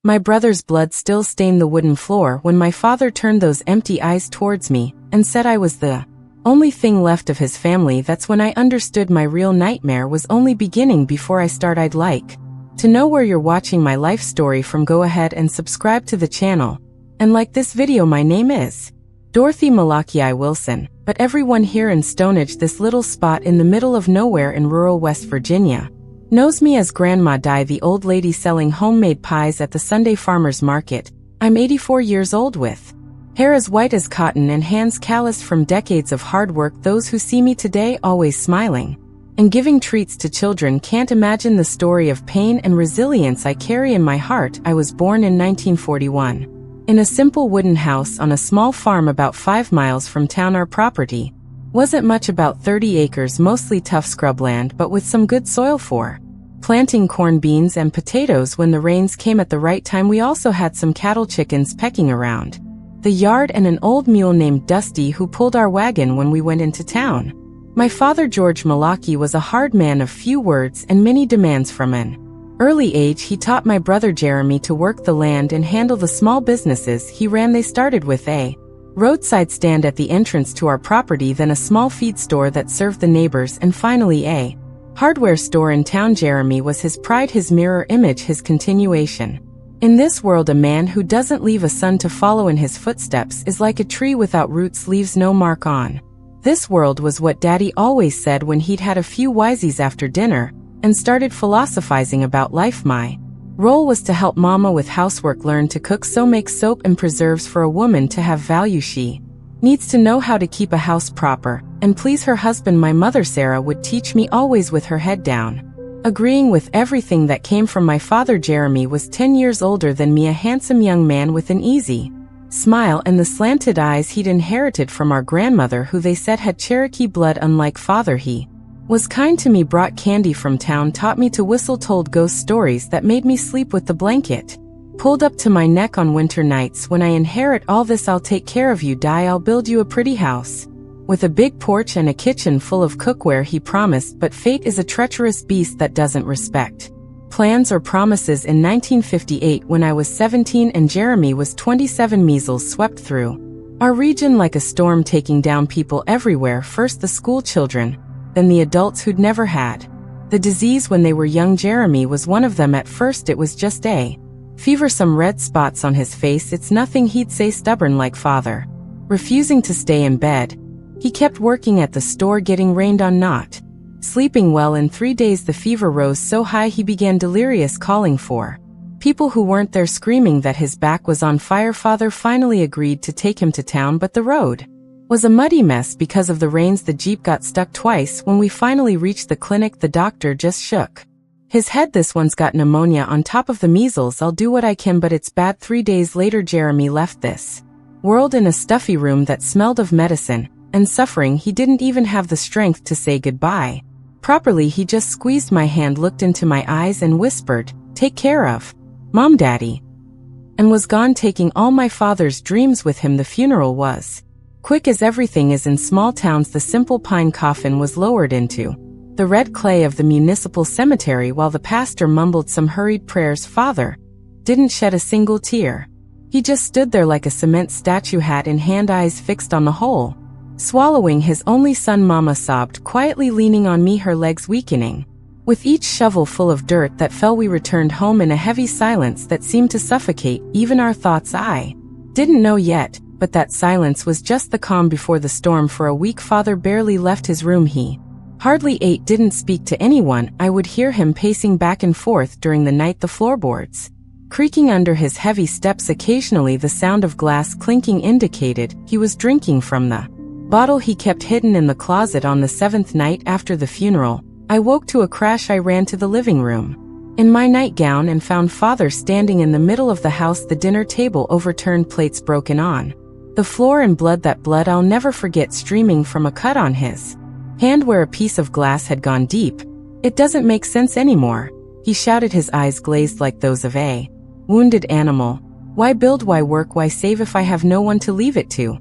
My brother's blood still stained the wooden floor when my father turned those empty eyes towards me and said I was the only thing left of his family. That's when I understood my real nightmare was only beginning before I start. I'd like to know where you're watching my life story from. Go ahead and subscribe to the channel and like this video. My name is Dorothy Malachi Wilson, but everyone here in Stonehenge, this little spot in the middle of nowhere in rural West Virginia, knows me as Grandma Di, the old lady selling homemade pies at the Sunday farmers market. I'm 84 years old with hair as white as cotton and hands calloused from decades of hard work. Those who see me today always smiling and giving treats to children can't imagine the story of pain and resilience I carry in my heart. I was born in 1941 in a simple wooden house on a small farm about 5 miles from town. Our property wasn't much, about 30 acres, mostly tough scrubland, but with some good soil for planting corn, beans, and potatoes when the rains came at the right time. We also had some cattle, chickens pecking around the yard, and an old mule named Dusty who pulled our wagon when we went into town. My father, George Malachi, was a hard man of few words and many demands. From an early age, he taught my brother Jeremy to work the land and handle the small businesses he ran. They started with a roadside stand at the entrance to our property, then a small feed store that served the neighbors, and finally a hardware store in town. Jeremy was his pride, his mirror image, his continuation. In this world, a man who doesn't leave a son to follow in his footsteps is like a tree without roots, leaves no mark on this world, was what Daddy always said when he'd had a few wisies after dinner and started philosophizing about life. My role was to help Mama with housework, learn to cook, so make soap and preserves. For a woman to have value, she needs to know how to keep a house proper and please her husband. My mother, Sarah, would teach me, always with her head down, agreeing with everything that came from my father. Jeremy was 10 years older than me, a handsome young man with an easy smile and the slanted eyes he'd inherited from our grandmother, who they said had Cherokee blood. Unlike father, he was kind to me, brought candy from town, taught me to whistle, told ghost stories that made me sleep with the blanket pulled up to my neck on winter nights. When I inherit all this, I'll take care of you, Di. I'll build you a pretty house with a big porch and a kitchen full of cookware, he promised. But fate is a treacherous beast that doesn't respect plans or promises. In 1958, when I was 17 and Jeremy was 27, measles swept through our region like a storm, taking down people everywhere. First the school children, then the adults who'd never had the disease when they were young. Jeremy was one of them. At first it was just a fever, some red spots on his face. It's nothing, he'd say, stubborn like father, refusing to stay in bed. He kept working at the store, getting rained on, not sleeping well. In 3 days the fever rose so high he began delirious, calling for people who weren't there, screaming that his back was on fire. Father finally agreed to take him to town, but the road was a muddy mess because of the rains. The Jeep got stuck twice. When we finally reached the clinic, the doctor just shook his head. This one's got pneumonia on top of the measles. I'll do what I can, but it's bad. 3 days later, Jeremy left this world in a stuffy room that smelled of medicine and suffering. He didn't even have the strength to say goodbye properly. He just squeezed my hand, looked into my eyes, and whispered, "Take care of Mom, Daddy," and was gone, taking all my father's dreams with him. The funeral was quick, as everything is in small towns. The simple pine coffin was lowered into the red clay of the municipal cemetery while the pastor mumbled some hurried prayers. Father didn't shed a single tear. He just stood there like a cement statue, hat in hand, eyes fixed on the hole, swallowing his only son. Mama sobbed quietly, leaning on me, her legs weakening with each shovel full of dirt that fell. We returned home in a heavy silence that seemed to suffocate even our thoughts. I didn't know yet, but that silence was just the calm before the storm. For a week father barely left his room. He hardly ate, didn't speak to anyone. I would hear him pacing back and forth during the night, the floorboards creaking under his heavy steps. Occasionally the sound of glass clinking indicated he was drinking from the bottle he kept hidden in the closet. On the 7th night after the funeral, I woke to a crash. I ran to the living room in my nightgown and found Father standing in the middle of the house, the dinner table overturned, plates broken on the floor, and blood. That blood I'll never forget, streaming from a cut on his hand where a piece of glass had gone deep. "It doesn't make sense anymore," he shouted, his eyes glazed like those of a wounded animal. "Why build, why work, why save if I have no one to leave it to?"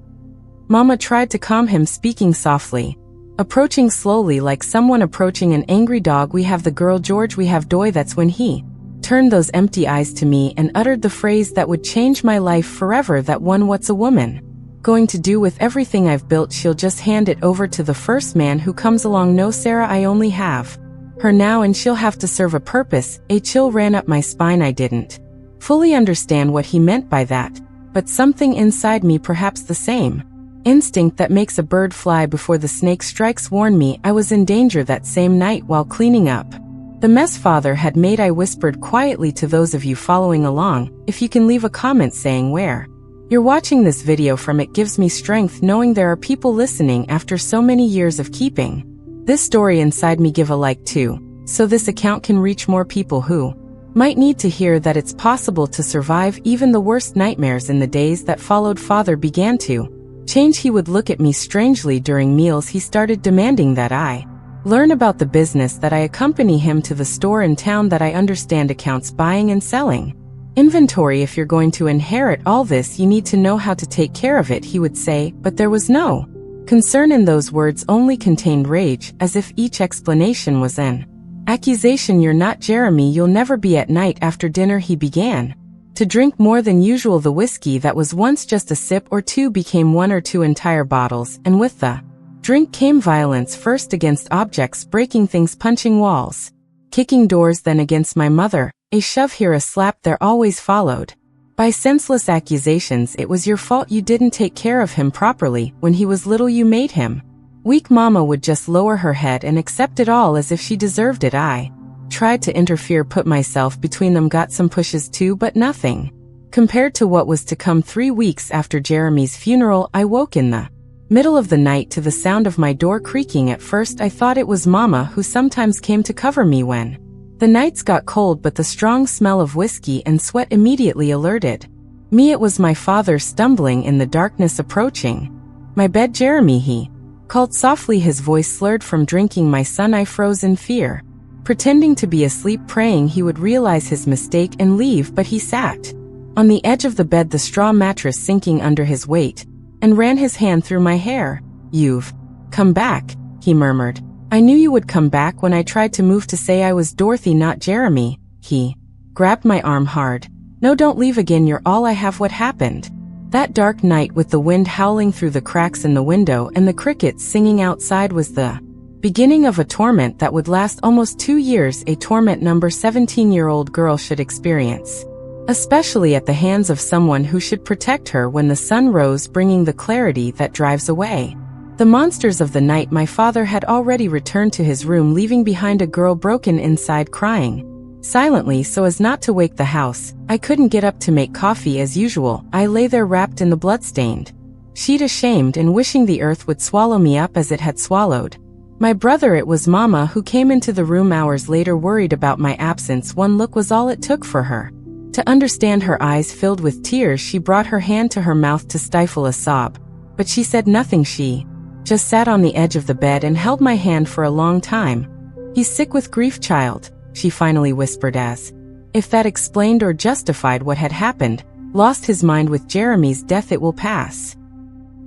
Mama tried to calm him, speaking softly, approaching slowly like someone approaching an angry dog. "We have the girl, George, we have Doy." That's when he turned those empty eyes to me and uttered the phrase that would change my life forever, that one, "What's a woman going to do with everything I've built? She'll just hand it over to the first man who comes along. No, Sarah, I only have her now and she'll have to serve a purpose." A chill ran up my spine. I didn't fully understand what he meant by that, but something inside me, perhaps the same instinct that makes a bird fly before the snake strikes, warned me I was in danger. That same night, while cleaning up the mess Father had made, I whispered quietly to those of you following along, "If you can leave a comment saying where you're watching this video from, it gives me strength knowing there are people listening after so many years of keeping this story inside me. Give a like too, so this account can reach more people who might need to hear that it's possible to survive even the worst nightmares." In the days that followed, Father began to change. He would look at me strangely during meals. He started demanding that I learn about the business, that I accompany him to the store in town, that I understand accounts, buying and selling, inventory. "If you're going to inherit all this, you need to know how to take care of it," he would say, but there was no concern in those words, only contained rage, as if each explanation was an accusation. "You're not Jeremy, you'll never be." At night after dinner, he began to drink more than usual. The whiskey that was once just a sip or two became 1 or 2 entire bottles, and with the drink came violence, first against objects, breaking things, punching walls, kicking doors, then against my mother. A shove here, a slap there, always followed by senseless accusations. "It was your fault, you didn't take care of him properly. When he was little, you made him weak." Mama would just lower her head and accept it all as if she deserved it. I tried to interfere, put myself between them, got some pushes too, but nothing compared to what was to come. 3 weeks after Jeremy's funeral, I woke in the middle of the night to the sound of my door creaking. At first I thought it was Mama, who sometimes came to cover me when the nights got cold, but the strong smell of whiskey and sweat immediately alerted me. It was my father stumbling in the darkness, approaching my bed. "Jeremy," he called softly, his voice slurred from drinking. "My son." I froze in fear, pretending to be asleep, praying he would realize his mistake and leave, but he sat on the edge of the bed, the straw mattress sinking under his weight, and ran his hand through my hair. "You've come back," he murmured. "I knew you would come back." When I tried to move to say I was Dorothy, not Jeremy, he grabbed my arm hard. "No, don't leave again. You're all I have." What happened that dark night, with the wind howling through the cracks in the window and the crickets singing outside, was the beginning of a torment that would last almost 2 years, a torment number 17-year-old girl should experience, especially at the hands of someone who should protect her. When the sun rose, bringing the clarity that drives away the monsters of the night, my father had already returned to his room, leaving behind a girl broken inside, crying silently so as not to wake the house. I couldn't get up to make coffee as usual. I lay there wrapped in the bloodstained sheet, ashamed and wishing the earth would swallow me up as it had swallowed my brother. It was Mama who came into the room hours later, worried about my absence. One look was all it took for her to understand. Her eyes filled with tears. She brought her hand to her mouth to stifle a sob, but she said nothing. She just sat on the edge of the bed and held my hand for a long time. "He's sick with grief, child," she finally whispered, as if that explained or justified what had happened. "Lost his mind with Jeremy's death. It will pass."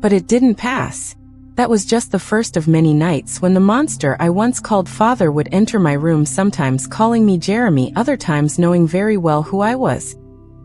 But it didn't pass. That was just the first of many nights when the monster I once called Father would enter my room, sometimes calling me Jeremy, other times knowing very well who I was,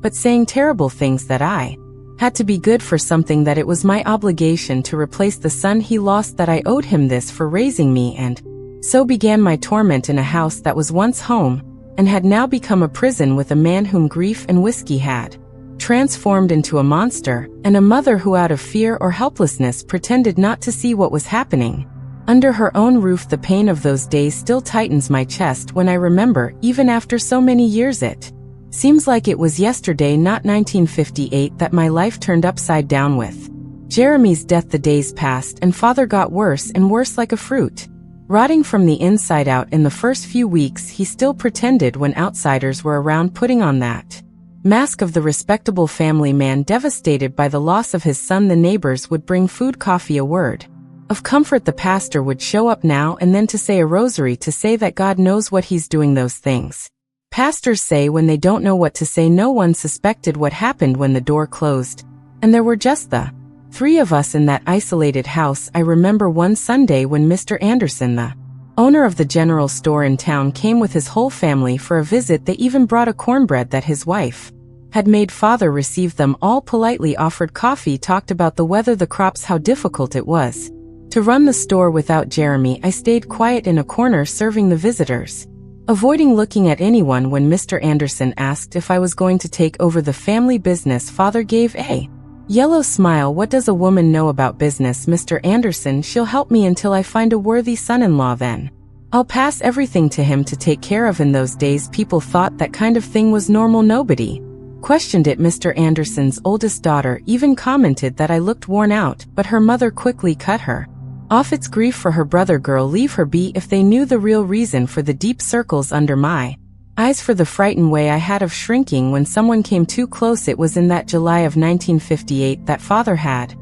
but saying terrible things that I had to be good for something, that it was my obligation to replace the son he lost, that I owed him this for raising me. And so began my torment in a house that was once home and had now become a prison, with a man whom grief and whiskey had transformed into a monster, and a mother who, out of fear or helplessness, pretended not to see what was happening under her own roof. The pain of those days still tightens my chest when I remember, even after so many years. It seems like it was yesterday, not 1958, that my life turned upside down with Jeremy's death. The days passed and Father got worse and worse, like a fruit rotting from the inside out. In the first few weeks, he still pretended when outsiders were around, putting on that mask of the respectable family man. Devastated by the loss of his son, the neighbors would bring food, coffee, a word of comfort. The pastor would show up now and then to say a rosary, to say that God knows what he's doing. Those things pastors say when they don't know what to say. No one suspected what happened when the door closed, and there were just the 3 of us in that isolated house. I remember one Sunday when Mr. Anderson, the owner of the general store in town, came with his whole family for a visit. They even brought a cornbread that his wife had made. Father received them all politely, offered coffee, talked about the weather, the crops, how difficult it was to run the store without Jeremy. I stayed quiet in a corner serving the visitors, avoiding looking at anyone. When Mr. Anderson asked if I was going to take over the family business, Father gave a yellow smile. What does a woman know about business, Mr. Anderson? She'll help me until I find a worthy son-in-law, then I'll pass everything to him to take care of. In those days, people thought that kind of thing was normal. Nobody questioned it. Mr. Anderson's oldest daughter even commented that I looked worn out, but her mother quickly cut her off. It's grief for her brother. Girl, leave her be. If they knew the real reason for the deep circles under my eyes, for the frightened way I had of shrinking when someone came too close. It was in that July of 1958 that Father had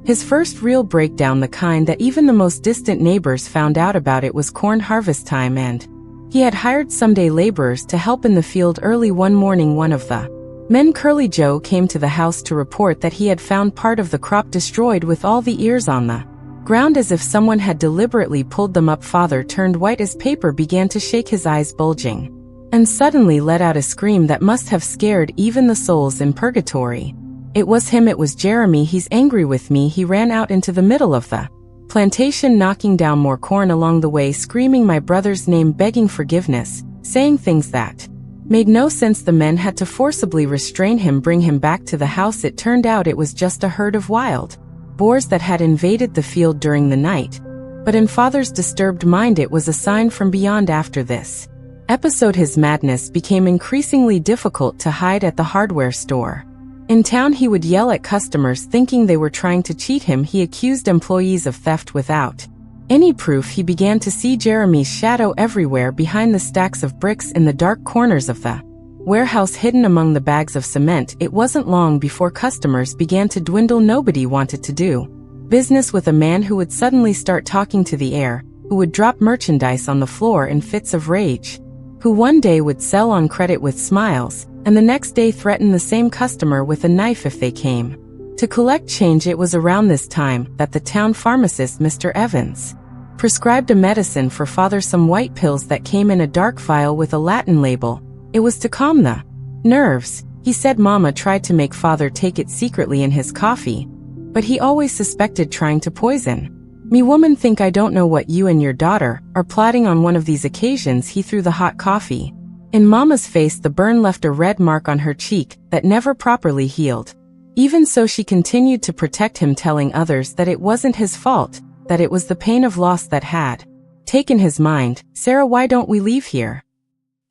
his first real breakdown, the kind that even the most distant neighbors found out about. It was corn harvest time, and he had hired some day laborers to help in the field. Early one morning, one of the men, Curly Joe, came to the house to report that he had found part of the crop destroyed, with all the ears on the ground as if someone had deliberately pulled them up. Father turned white as paper, began to shake, his eyes bulging, and suddenly let out a scream that must have scared even the souls in purgatory. It was him, it was Jeremy. He's angry with me. He ran out into the middle of the plantation, knocking down more corn along the way, screaming my brother's name, begging forgiveness, saying things that made no sense. The men had to forcibly restrain him, bring him back to the house. It turned out it was just a herd of wild boars that had invaded the field during the night. But in Father's disturbed mind, it was a sign from beyond. After this episode, his madness became increasingly difficult to hide. At the hardware store in town, he would yell at customers, thinking they were trying to cheat him. He accused employees of theft without any proof. He began to see Jeremy's shadow everywhere, behind the stacks of bricks, in the dark corners of the warehouse, hidden among the bags of cement. It wasn't long before customers began to dwindle. Nobody wanted to do business with a man who would suddenly start talking to the air, who would drop merchandise on the floor in fits of rage, who one day would sell on credit with smiles, and the next day threaten the same customer with a knife if they came to collect change. It was around this time that the town pharmacist, Mr. Evans, prescribed a medicine for Father, some white pills that came in a dark vial with a Latin label. It was to calm the nerves. He said Mama tried to make Father take it secretly in his coffee, but he always suspected trying to poison me. Woman, think I don't know what you and your daughter are plotting. On one of these occasions, he threw the hot coffee in Mama's face. The burn left a red mark on her cheek that never properly healed. Even so, she continued to protect him, telling others that it wasn't his fault, that it was the pain of loss that had taken his mind. Sarah, why don't we leave here?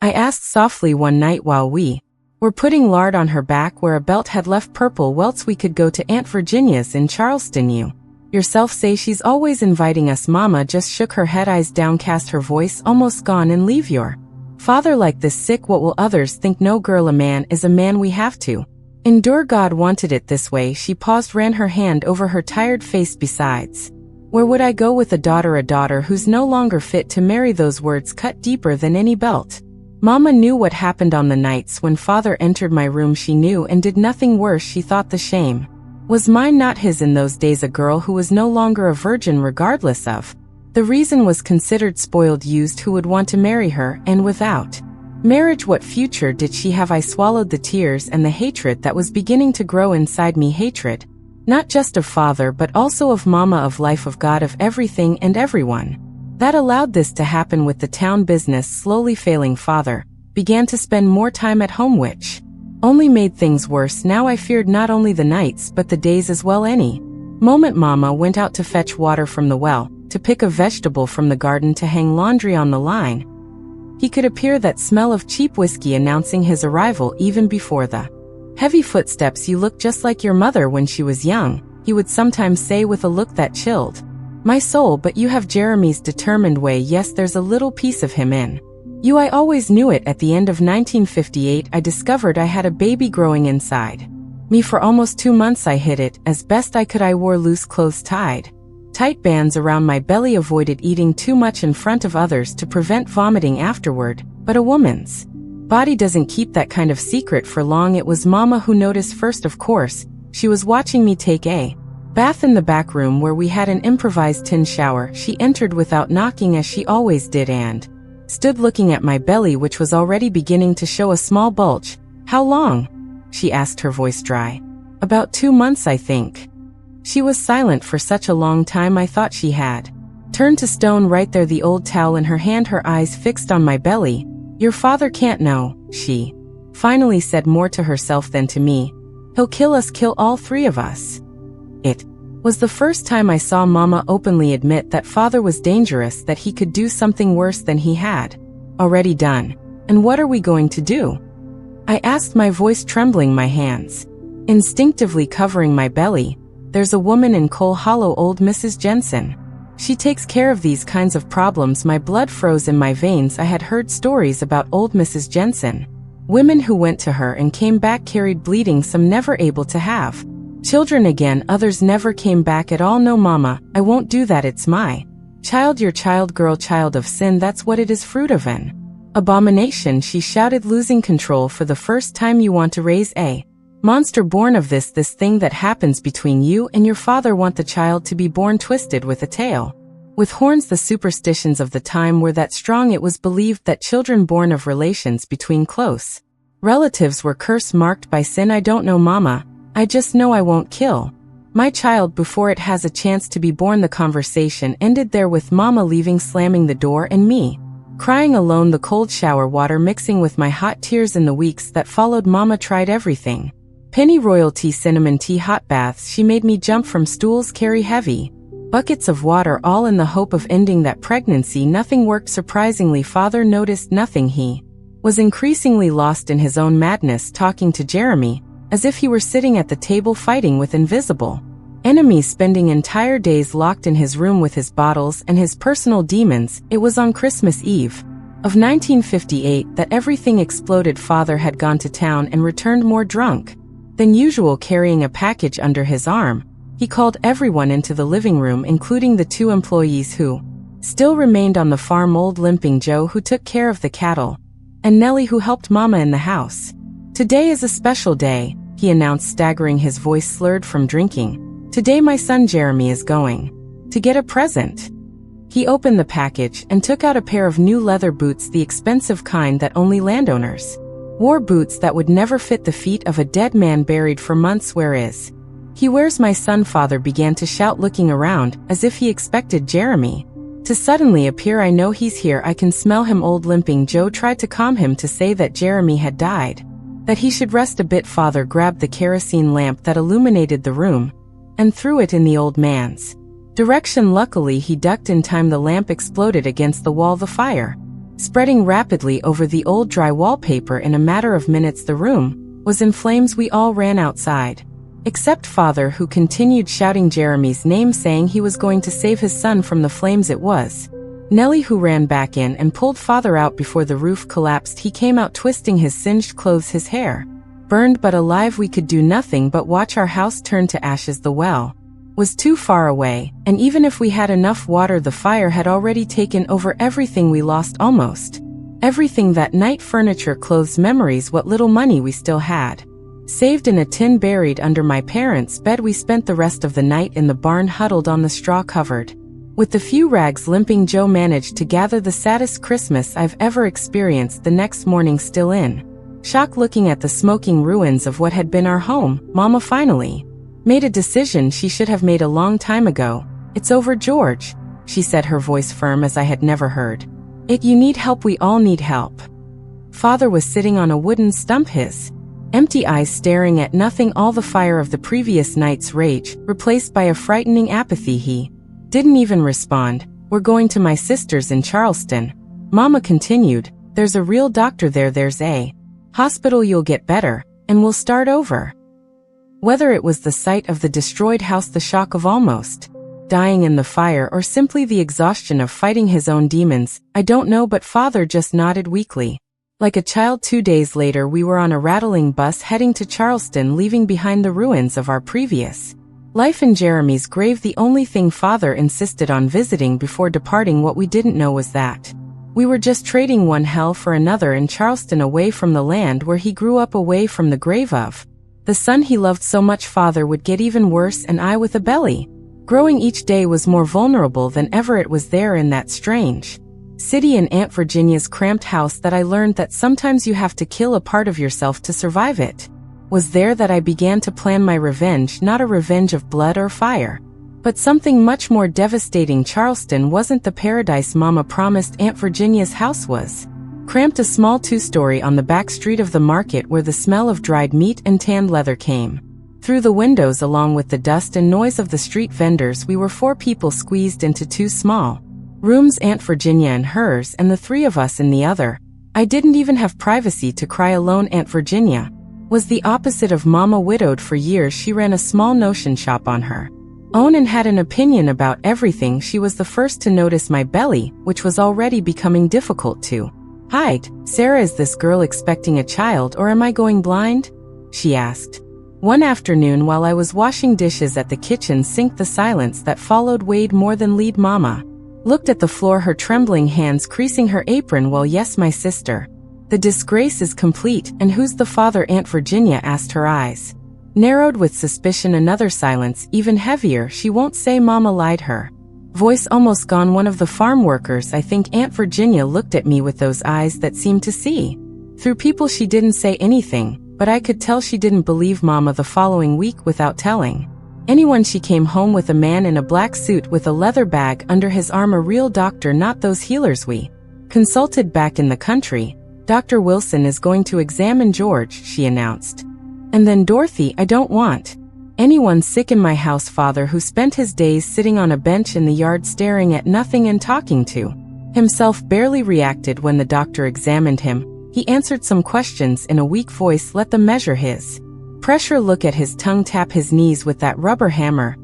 I asked softly one night while we were putting lard on her back where a belt had left purple welts. We could go to Aunt Virginia's in Charleston. You yourself say she's always inviting us. Mama just shook her head, eyes downcast, her voice almost gone. And leave your father like this, sick? What will others think? No, girl, a man is a man. We have to endure. God wanted it this way. She paused, ran her hand over her tired face. Besides, where would I go with a daughter who's no longer fit to marry? Those words cut deeper than any belt. Mama knew what happened on the nights when Father entered my room. She knew and did nothing worse. She thought the shame was mine, not his. In those days, a girl who was no longer a virgin, regardless of the reason, was considered spoiled, used. Who would want to marry her? And without marriage, what future did she have? I swallowed the tears and the hatred that was beginning to grow inside me. Hatred, not just of Father, but also of Mama, of life, of God, of everything and everyone that allowed this to happen. With the town business slowly failing, Father began to spend more time at home, which only made things worse. Now I feared not only the nights but the days as well. Any moment Mama went out to fetch water from the well, to pick a vegetable from the garden, to hang laundry on the line, he could appear, that smell of cheap whiskey announcing his arrival even before the heavy footsteps. You look just like your mother when she was young, he would sometimes say with a look that chilled my soul. But you have Jeremy's determined way. Yes, there's a little piece of him in you. I always knew it. At the end of 1958, I discovered I had a baby growing inside me. For almost 2 months I hid it as best I could. I wore loose clothes, tied tight bands around my belly, avoided eating too much in front of others to prevent vomiting afterward. But a woman's body doesn't keep that kind of secret for long. It was Mama who noticed first, of course. She was watching me take a bath in the back room where we had an improvised tin shower. She entered without knocking as she always did and stood looking at my belly, which was already beginning to show a small bulge. "How long?" she asked, her voice dry. "About 2 months, I think." She was silent for such a long time I thought she had turned to stone right there, the old towel in her hand, her eyes fixed on my belly. "Your father can't know," she finally said, more to herself than to me. "He'll kill us, kill all 3 of us." It was the first time I saw Mama openly admit that father was dangerous, that he could do something worse than he had already done. "And what are we going to do?" I asked, my voice trembling, my hands instinctively covering my belly. "There's a woman in Coal Hollow, old Mrs. Jensen. She takes care of these kinds of problems." My blood froze in my veins. I had heard stories about old Mrs. Jensen. Women who went to her and came back carried bleeding, some never able to have children again, others never came back at all. "No, Mama, I won't do that. It's my child, your child, girl, child of sin. That's what it is, fruit of an abomination," she shouted, losing control for the first time. "You want to raise a monster born of this thing that happens between you and your father. Want the child to be born twisted with a tail, with horns." The superstitions of the time were that strong. It was believed that children born of relations between close relatives were curse-marked by sin. "I don't know, Mama. I just know I won't kill my child before it has a chance to be born." The conversation ended there, with Mama leaving, slamming the door, and me crying alone, the cold shower water mixing with my hot tears. In the weeks that followed, Mama tried everything. Pennyroyal tea, cinnamon tea, hot baths. She made me jump from stools, carry heavy buckets of water, all in the hope of ending that pregnancy. Nothing worked. Surprisingly, father noticed nothing. He was increasingly lost in his own madness, talking to Jeremy as if he were sitting at the table fighting with invisible enemies, spending entire days locked in his room with his bottles and his personal demons. It was on Christmas Eve of 1958 that everything exploded. Father had gone to town and returned more drunk than usual, carrying a package under his arm. He called everyone into the living room, including the 2 employees who still remained on the farm, old limping Joe, who took care of the cattle, and Nellie, who helped Mama in the house. "Today is a special day," he announced, staggering, his voice slurred from drinking. "Today my son Jeremy is going to get a present." He opened the package and took out a pair of new leather boots, the expensive kind that only landowners wore, boots that would never fit the feet of a dead man buried for months. "Where is he? Where's my son?" Father began to shout, looking around as if he expected Jeremy to suddenly appear. "I know he's here. I can smell him." Old limping Joe tried to calm him, to say that Jeremy had died, that he should rest a bit. Father grabbed the kerosene lamp that illuminated the room and threw it in the old man's direction. Luckily, he ducked in time. The lamp exploded against the wall, the fire spreading rapidly over the old dry wallpaper. In a matter of minutes, the room was in flames. We all ran outside, except Father, who continued shouting Jeremy's name, saying he was going to save his son from the flames. It was Nellie who ran back in and pulled Father out before the roof collapsed. He came out twisting his singed clothes, his hair burned but alive. We could do nothing but watch our house turn to ashes. The well was too far away, and even if we had enough water, the fire had already taken over everything. We lost almost everything that night: furniture, clothes, memories, what little money we still had saved in a tin, buried under my parents' bed. We spent the rest of the night in the barn, huddled on the straw, covered with the few rags. Limping Joe managed to gather the saddest Christmas I've ever experienced. The next morning, still in shock, looking at the smoking ruins of what had been our home, Mama finally made a decision she should have made a long time ago. "It's over, George," she said, her voice firm as I had never heard it. "You need help. We all need help." Father was sitting on a wooden stump, his empty eyes staring at nothing, all the fire of the previous night's rage replaced by a frightening apathy. He didn't even respond. "We're going to my sister's in Charleston," Mama continued. "There's a real doctor there. There's a hospital. You'll get better, and we'll start over." Whether it was the sight of the destroyed house, the shock of almost dying in the fire, or simply the exhaustion of fighting his own demons, I don't know, but Father just nodded weakly, like a child. 2 days later, we were on a rattling bus heading to Charleston, leaving behind the ruins of our previous life in Jeremy's grave. The only thing Father insisted on visiting before departing, what we didn't know, was that we were just trading one hell for another in Charleston, away from the land where he grew up, away from the grave of The son he loved so much, father, would get even worse, and I with a belly. Growing each day was more vulnerable than ever. It was there in that strange city in Aunt Virginia's cramped house that I learned that sometimes you have to kill a part of yourself to survive it. Was there that I began to plan my revenge, not a revenge of blood or fire, but something much more devastating. Charleston wasn't the paradise Mama promised Aunt Virginia's house was. Cramped, a small two-story on the back street of the market where the smell of dried meat and tanned leather came through the windows along with the dust and noise of the street vendors. We were 4 people squeezed into 2 small rooms, Aunt Virginia in hers and the 3 of us in the other. I didn't even have privacy to cry alone. Aunt Virginia was the opposite of Mama. Widowed for years, she ran a small notion shop on her own and had an opinion about everything. She was the first to notice my belly, which was already becoming difficult to hide. "Sarah, is this girl expecting a child, or am I going blind?" she asked. One afternoon while I was washing dishes at the kitchen sink, the silence that followed weighed more than lead. Mama looked at the floor, her trembling hands creasing her apron. "Well, yes, my sister. The disgrace is complete. And who's the father?" Aunt Virginia asked, her eyes narrowed with suspicion. Another silence, even heavier. "She won't say." Mama lied, her voice almost gone. "One of the farm workers, I think." Aunt Virginia looked at me with those eyes that seemed to see through people. She didn't say anything, but I could tell she didn't believe Mama. The following week, without telling anyone, she came home with a man in a black suit with a leather bag under his arm. A real doctor, not those healers we consulted back in the country. "Dr. Wilson is going to examine George," she announced. And then, "Dorothy, I don't want anyone sick in my house." Father, who spent his days sitting on a bench in the yard staring at nothing and talking to himself, barely reacted when the doctor examined him. He answered some questions in a weak voice, let them measure his pressure, look at his tongue, tap his knees with that rubber hammer.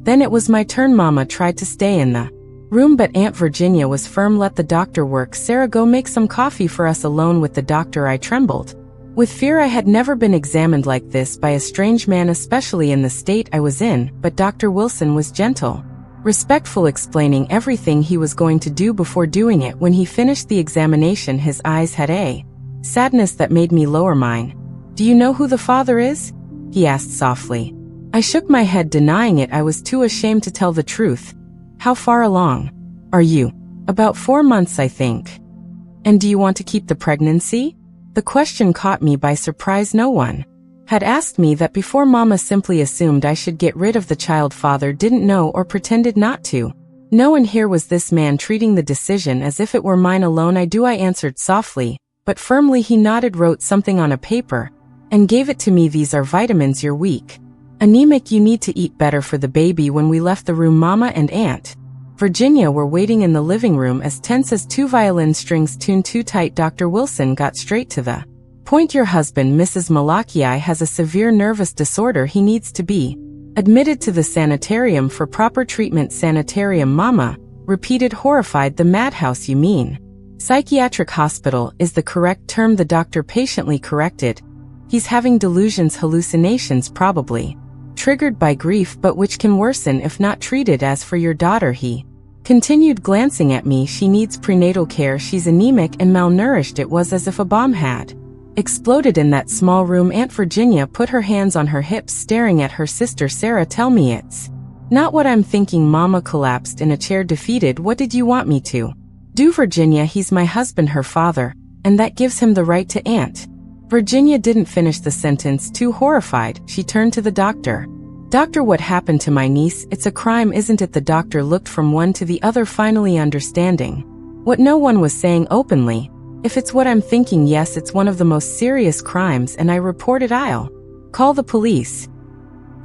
Then it was my turn. Mama tried to stay in the room, but Aunt Virginia was firm. "Let the doctor work. Sarah, go make some coffee for us." Alone with the doctor, I trembled with fear. I had never been examined like this by a strange man, especially in the state I was in, but Dr. Wilson was gentle, respectful, explaining everything he was going to do before doing it. When he finished the examination, his eyes had a sadness that made me lower mine. "Do you know who the father is?" he asked softly. I shook my head, denying it. I was too ashamed to tell the truth. "How far along are you?" "About 4 months, I think." "And do you want to keep the pregnancy?" The question caught me by surprise. No one had asked me that before. Mama simply assumed I should get rid of the child. Father didn't know or pretended not to know, and here was this man treating the decision as if it were mine alone. "I do," I answered softly, but firmly. He nodded, wrote something on a paper, and gave it to me. "These are vitamins. You're weak, anemic. You need to eat better for the baby." When we left the room, Mama and Aunt Virginia were waiting in the living room, as tense as 2 violin strings tuned too tight. Dr. Wilson got straight to the point. "Your husband, Mrs. Malachi, has a severe nervous disorder. He needs to be admitted to the sanitarium for proper treatment." "Sanitarium?" Mama repeated, horrified. "The madhouse, you mean?" "Psychiatric hospital is the correct term," the doctor patiently corrected. "He's having delusions, hallucinations, probably triggered by grief, but which can worsen if not treated. As for your daughter," he continued, glancing at me, "she needs prenatal care. She's anemic and malnourished." It was as if a bomb had exploded in that small room. Aunt Virginia put her hands on her hips, staring at her sister. "Sarah, tell me it's not what I'm thinking." Mama collapsed in a chair, defeated. "What did you want me to do?" "Virginia, he's my husband, her father, and that gives him the right to." Aunt Virginia didn't finish the sentence. Too horrified, she turned to the doctor. "Doctor, what happened to my niece? It's a crime, isn't it?" The doctor looked from one to the other, finally understanding what no one was saying openly. "If it's what I'm thinking, yes, it's one of the most serious crimes, and I reported. I'll call the police."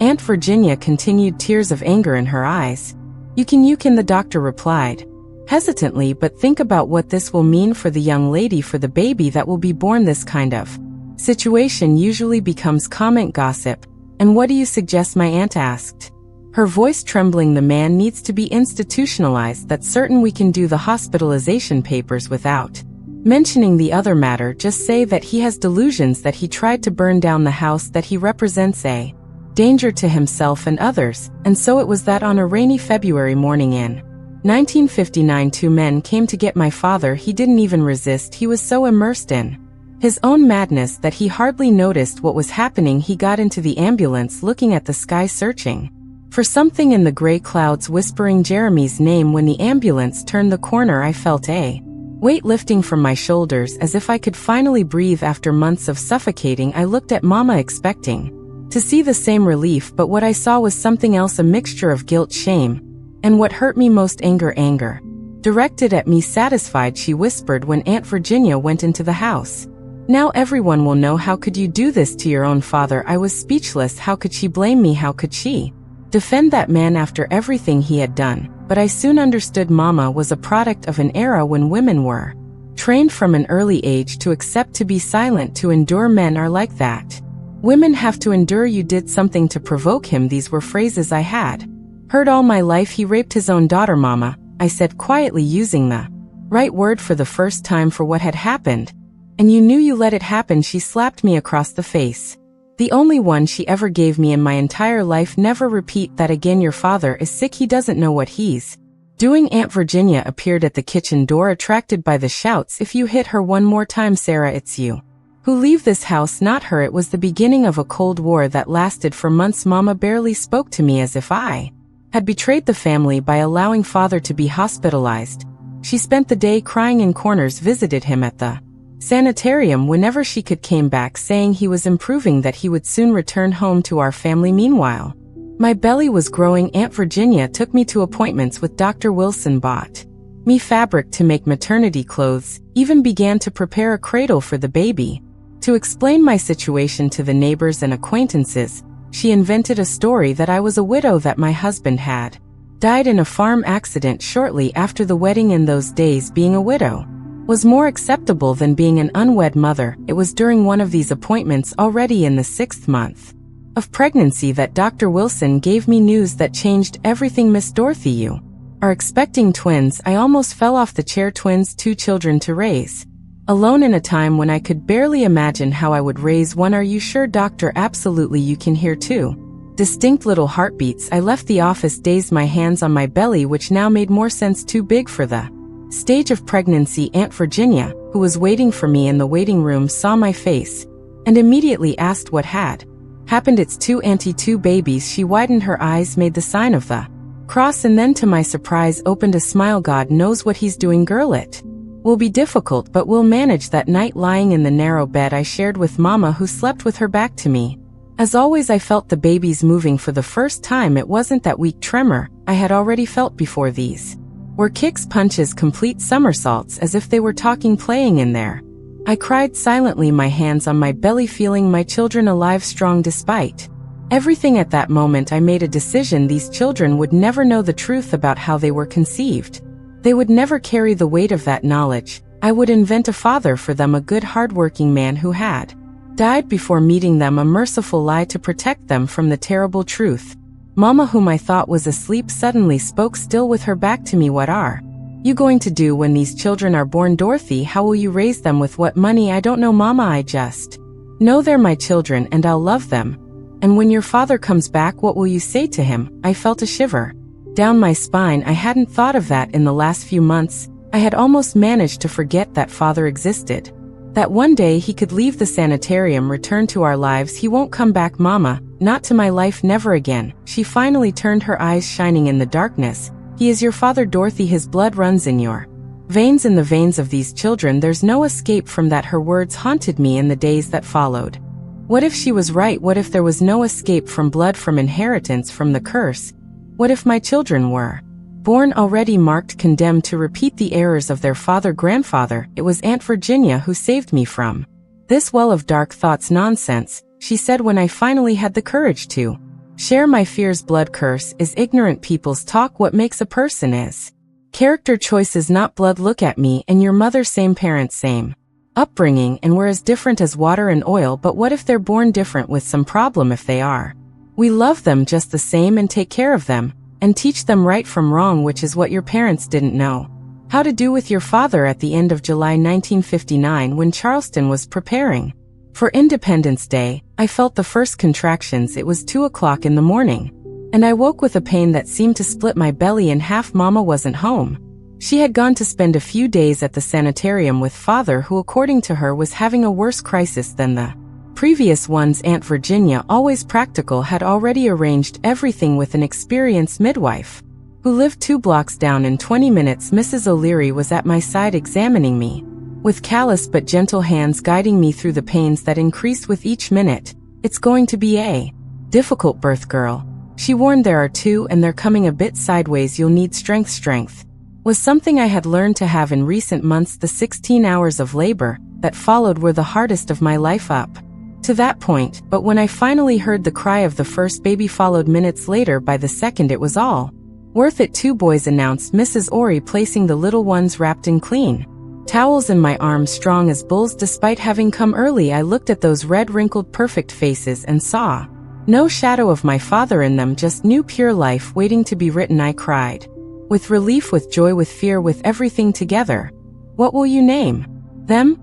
Aunt Virginia continued, tears of anger in her eyes. You can," the doctor replied hesitantly, "but think about what this will mean for the young lady, for the baby that will be born. This kind of situation usually becomes comment, gossip." "And what do you suggest?" my aunt asked, her voice trembling. "The man needs to be institutionalized. That's certain. We can do the hospitalization papers without mentioning the other matter. Just say that he has delusions, that he tried to burn down the house, that he represents a danger to himself and others." And so it was that on a rainy February morning in 1959, 2 men came to get my father. He didn't even resist. He was so immersed in His own madness that he hardly noticed what was happening. He got into the ambulance looking at the sky searching for something in the gray clouds, whispering Jeremy's name. When the ambulance turned the corner, I felt a weight lifting from my shoulders, as if I could finally breathe after months of suffocating. I looked at Mama expecting to see the same relief, but what I saw was something else, a mixture of guilt, shame, and what hurt me most, anger directed at me. Satisfied, she whispered when Aunt Virginia went into the house. Now everyone will know. How could you do this to your own father? I was speechless. How could she blame me? How could she defend that man after everything he had done? But I soon understood. Mama was a product of an era when women were trained from an early age to accept, to be silent, to endure. Men are like that. Women have to endure. You did something to provoke him. These were phrases I had heard all my life. He raped his own daughter, Mama, I said quietly, using the right word for the first time for what had happened. And you knew you let it happen. She slapped me across the face. The only one she ever gave me in my entire life. Never repeat that again. Your father is sick. He doesn't know what he's doing. Aunt Virginia appeared at the kitchen door, attracted by the shouts. If you hit her one more time, Sarah, it's you who leave this house, not her. It was the beginning of a Cold War that lasted for months. Mama barely spoke to me, as if I had betrayed the family by allowing father to be hospitalized. She spent the day crying in corners, visited him at the sanitarium whenever she could, came back saying he was improving, that he would soon return home to our family. Meanwhile, my belly was growing. Aunt Virginia took me to appointments with Dr. Wilson, bought me fabric to make maternity clothes, even began to prepare a cradle for the baby. To explain my situation to the neighbors and acquaintances, she invented a story that I was a widow, that my husband had died in a farm accident shortly after the wedding. In those days, being a widow was more acceptable than being an unwed mother. It was during one of these appointments, already in the 6th month of pregnancy, that Dr. Wilson gave me news that changed everything. Miss Dorothy, you are expecting twins. I almost fell off the chair. Twins, 2 children to raise alone in a time when I could barely imagine how I would raise one. Are you sure, doctor? Absolutely. You can hear 2 distinct little heartbeats. I left the office dazed, my hands on my belly, which now made more sense. Too big for the stage of pregnancy. Aunt Virginia, who was waiting for me in the waiting room, saw my face and immediately asked what had happened. It's 2 auntie, 2 babies. She widened her eyes, made the sign of the cross, and then to my surprise opened a smile. God knows what he's doing, girl. It will be difficult, but we'll manage. That night, lying in the narrow bed I shared with Mama, who slept with her back to me, as always, I felt the babies moving for the first time. It wasn't that weak tremor I had already felt before. These were kicks, punches, complete somersaults, as if they were talking, playing in there. I cried silently, my hands on my belly, feeling my children alive, strong despite everything. At that moment I made a decision. These children would never know the truth about how they were conceived. They would never carry the weight of that knowledge. I would invent a father for them, a good, hardworking man who had died before meeting them, a merciful lie to protect them from the terrible truth. Mama, whom I thought was asleep, suddenly spoke, still with her back to me. What are you going to do when these children are born, Dorothy? How will you raise them? With what money? I don't know, Mama. I just know they're my children and I'll love them. And when your father comes back, what will you say to him? I felt a shiver down my spine. I hadn't thought of that in the last few months. I had almost managed to forget that father existed. That one day he could leave the sanitarium, return to our lives. He won't come back, Mama. Not to my life, never again. She finally turned, her eyes shining in the darkness. He is your father, Dorothy. His blood runs in your veins, in the veins of these children. There's no escape from that. Her words haunted me in the days that followed. What if she was right? What if there was no escape from blood, from inheritance, from the curse? What if my children were born already marked, condemned to repeat the errors of their father, grandfather? It was Aunt Virginia who saved me from this well of dark thoughts. Nonsense, she said when I finally had the courage to share my fears. Blood curse is ignorant people's talk. What makes a person is character choices, not blood. Look at me and your mother, same parents, same upbringing, and we're as different as water and oil. But what if they're born different with some problem? If they are, we love them just the same and take care of them and teach them right from wrong, which is what your parents didn't know how to do with your father. At the end of July 1959, when Charleston was preparing for Independence Day, I felt the first contractions. It was 2 o'clock in the morning, and I woke with a pain that seemed to split my belly in half. Mama wasn't home. She had gone to spend a few days at the sanitarium with father, who according to her was having a worse crisis than the previous ones. Aunt Virginia, always practical, had already arranged everything with an experienced midwife who lived 2 blocks down. In 20 minutes, Mrs. O'Leary was at my side examining me, with callous but gentle hands guiding me through the pains that increased with each minute. "It's going to be a difficult birth, girl," she warned. "There are 2 and they're coming a bit sideways. You'll need strength." Strength was something I had learned to have in recent months. The 16 hours of labor that followed were the hardest of my life up to that point, but when I finally heard the cry of the first baby, followed minutes later by the second, it was all worth it. 2 boys, announced Mrs. Ori, placing the little ones wrapped in clean towels in my arms, strong as bulls. Despite having come early, I looked at those red, wrinkled, perfect faces and saw no shadow of my father in them, just new pure life waiting to be written. I cried with relief, with joy, with fear, with everything together. "What will you name them?"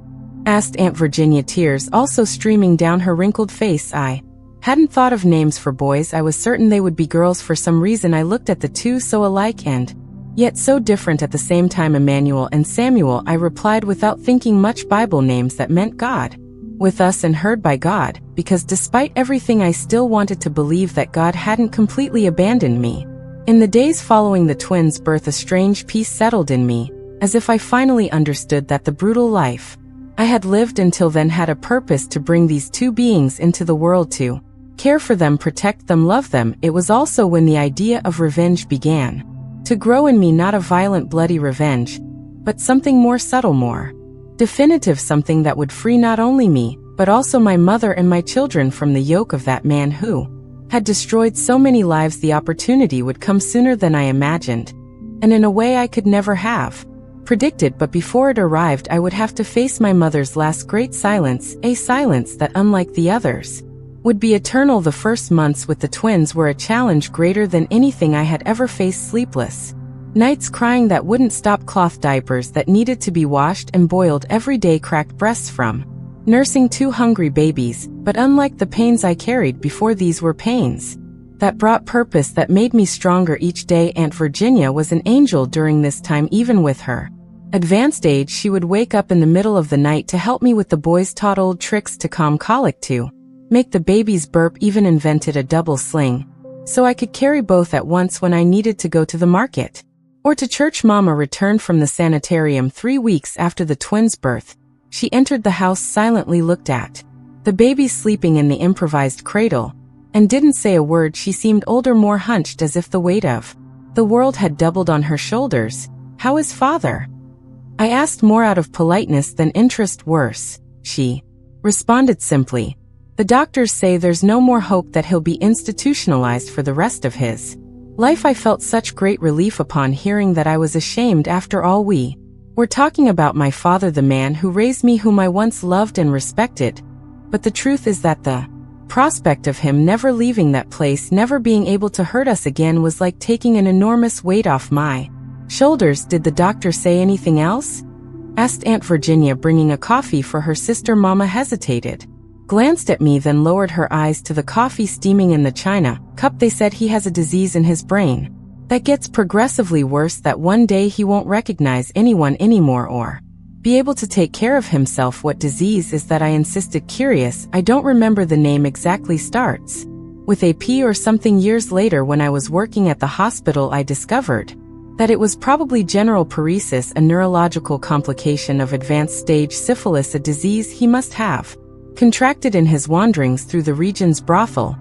asked Aunt Virginia, tears also streaming down her wrinkled face. I hadn't thought of names for boys. I was certain they would be girls. For some reason I looked at the 2, so alike and yet so different at the same time. "Emmanuel and Samuel," I replied without thinking much. Bible names that meant God with us and heard by God, because despite everything I still wanted to believe that God hadn't completely abandoned me. In the days following the twins' birth, a strange peace settled in me, as if I finally understood that the brutal life I had lived until then had a purpose: to bring these 2 beings into the world, to care for them, protect them, love them. It was also when the idea of revenge began to grow in me, not a violent, bloody revenge, but something more subtle, more definitive, something that would free not only me, but also my mother and my children from the yoke of that man who had destroyed so many lives. The opportunity would come sooner than I imagined, and in a way I could never have predicted, but before it arrived I would have to face my mother's last great silence, a silence that, unlike the others, would be eternal. The first months with the twins were a challenge greater than anything I had ever faced. Sleepless nights, crying that wouldn't stop, cloth diapers that needed to be washed and boiled every day, cracked breasts from nursing 2 hungry babies. But unlike the pains I carried before, these were pains that brought purpose, that made me stronger each day. Aunt Virginia was an angel during this time. Even with her advanced age, she would wake up in the middle of the night to help me with the boys, taught old tricks to calm colic, to make the babies burp, even invented a double sling so I could carry both at once when I needed to go to the market or to church. Mama returned from the sanitarium 3 weeks after the twins' birth. She entered the house silently, looked at the baby sleeping in the improvised cradle, and didn't say a word. She seemed older, more hunched, as if the weight of the world had doubled on her shoulders. "How is father?" I asked, more out of politeness than interest. "Worse," she responded simply. "The doctors say there's no more hope, that he'll be institutionalized for the rest of his life." I felt such great relief upon hearing that. I was ashamed. After all, we were talking about my father, the man who raised me, whom I once loved and respected. But the truth is that the prospect of him never leaving that place, never being able to hurt us again, was like taking an enormous weight off my shoulders. "Did the doctor say anything else?" asked Aunt Virginia, bringing a coffee for her sister. Mama hesitated, glanced at me, then lowered her eyes to the coffee steaming in the china cup. "They said he has a disease in his brain that gets progressively worse, that one day he won't recognize anyone anymore or be able to take care of himself." "What disease is that?" I insisted, curious. "I don't remember the name exactly. Starts with a P or something." Years later, when I was working at the hospital, I discovered that it was probably general paresis, a neurological complication of advanced stage syphilis, a disease he must have contracted in his wanderings through the region's brothel,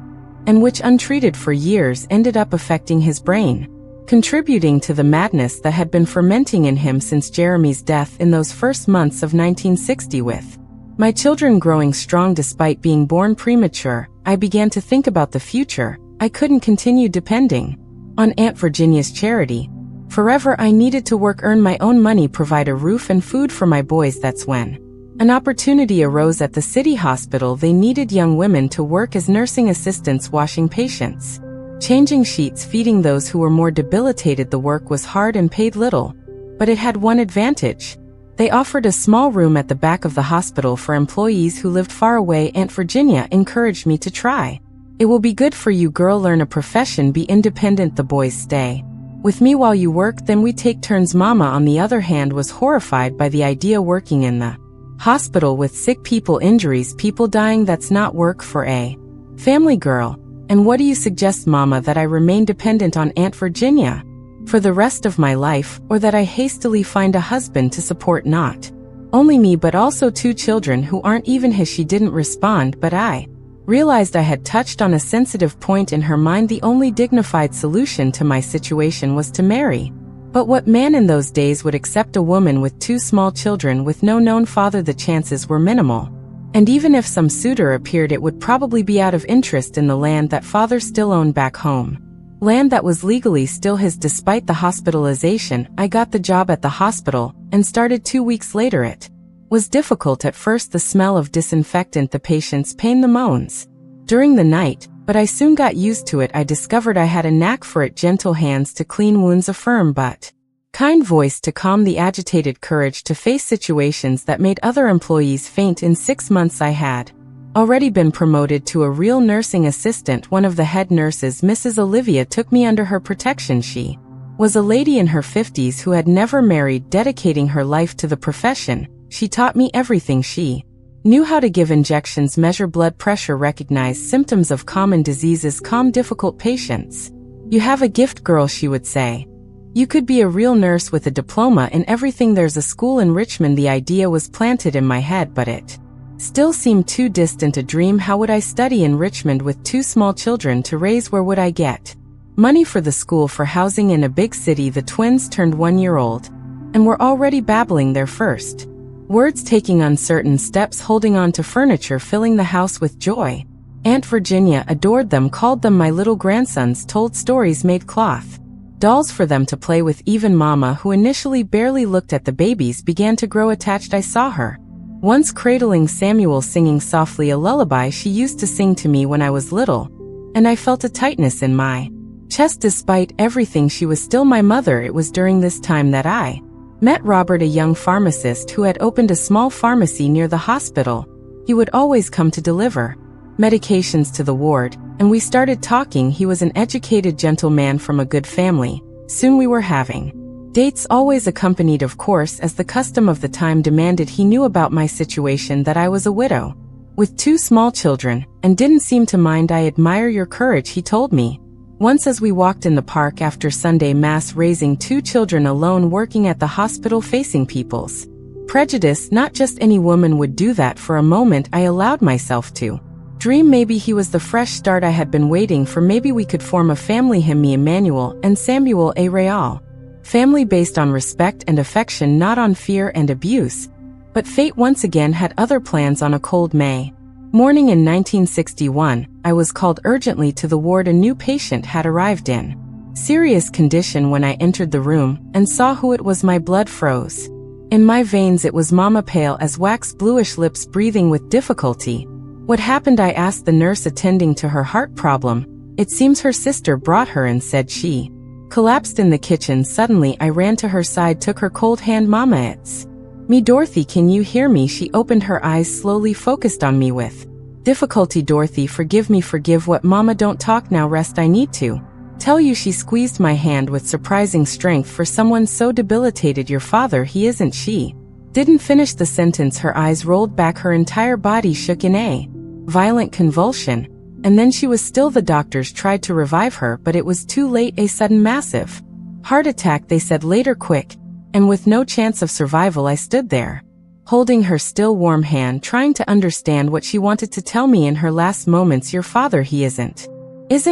and which, untreated for years, ended up affecting his brain, contributing to the madness that had been fermenting in him since Jeremy's death in those first months of 1960. With my children growing strong despite being born premature, I began to think about the future. I couldn't continue depending on Aunt Virginia's charity forever. I needed to work, earn my own money, provide a roof and food for my boys. That's when an opportunity arose at the city hospital. They needed young women to work as nursing assistants, washing patients, changing sheets, feeding those who were more debilitated. The work was hard and paid little, but it had one advantage. They offered a small room at the back of the hospital for employees who lived far away. Aunt Virginia encouraged me to try. "It will be good for you, girl. Learn a profession, be independent." The boys stay With me while you work, then we take turns. Mama, on the other hand, was horrified by the idea working in the hospital with sick people, injuries, people dying. That's not work for a family girl. And what do you suggest, Mama, that I remain dependent on Aunt Virginia for the rest of my life, or that I hastily find a husband to support not only me but also 2 children who aren't even his? She didn't respond, but I realized I had touched on a sensitive point in her mind. The only dignified solution to my situation was to marry. But what man in those days would accept a woman with 2 small children with no known father? The chances were minimal. And even if some suitor appeared, it would probably be out of interest in the land that father still owned back home. Land that was legally still his. Despite the hospitalization, I got the job at the hospital and started 2 weeks later. It was difficult at first, the smell of disinfectant, the patient's pain, the moans during the night, but I soon got used to it. I discovered I had a knack for it. Gentle hands to clean wounds, a firm but kind voice to calm the agitated, courage to face situations that made other employees faint. In 6 months I had already been promoted to a real nursing assistant. One of the head nurses, Mrs. Olivia, took me under her protection. She was a lady in her 50s who had never married, dedicating her life to the profession. She taught me everything. She knew how to give injections, measure blood pressure, recognize symptoms of common diseases, calm difficult patients. You have a gift, girl, she would say. You could be a real nurse with a diploma in everything. There's a school in Richmond. The idea was planted in my head, but it still seemed too distant a dream. How would I study in Richmond with 2 small children to raise? Where would I get money for the school, for housing in a big city? The twins turned 1 year old and were already babbling their first words, taking uncertain steps, holding on to furniture, filling the house with joy. Aunt Virginia adored them, called them my little grandsons, told stories, made cloth dolls for them to play with. Even Mama, who initially barely looked at the babies, began to grow attached. I saw her once cradling Samuel, singing softly a lullaby she used to sing to me when I was little, and I felt a tightness in my chest. Despite everything, she was still my mother. It was during this time that I met Robert, a young pharmacist who had opened a small pharmacy near the hospital. He would always come to deliver medications to the ward, and we started talking. He was an educated gentleman from a good family. Soon we were having dates, always accompanied, of course, as the custom of the time demanded. He knew about my situation, that I was a widow with 2 small children, and didn't seem to mind. I admire your courage, he told me once as we walked in the park after Sunday Mass, raising 2 children alone, working at the hospital, facing people's prejudice. Not just any woman would do that. For a moment I allowed myself to dream maybe he was the fresh start I had been waiting for. Maybe we could form a family, him, me, Emmanuel, and Samuel, a real family based on respect and affection, not on fear and abuse. But fate once again had other plans. On a cold May morning in 1961, I was called urgently to the ward. A new patient had arrived in serious condition. When I entered the room and saw who it was, my blood froze in my veins. It was Mama, pale as wax, bluish lips, breathing with difficulty. What happened? I asked the nurse attending to her heart problem. It seems her sister brought her and said she collapsed in the kitchen. Suddenly I ran to her side, took her cold hand. Mama, it's me, Dorothy, can you hear me? She opened her eyes slowly, focused on me with difficulty. Dorothy, forgive me. Forgive what? Mama, don't talk now, rest. I need to tell you. She squeezed my hand with surprising strength. For someone so debilitated, your father, he isn't. She didn't finish the sentence. Her eyes rolled back, her entire body shook in a violent convulsion, and then she was still. The doctors tried to revive her, but it was too late. A sudden massive heart attack, they said later, quick, and with no chance of survival. I stood there, holding her still warm hand, trying to understand what she wanted to tell me in her last moments. Your father, he isn't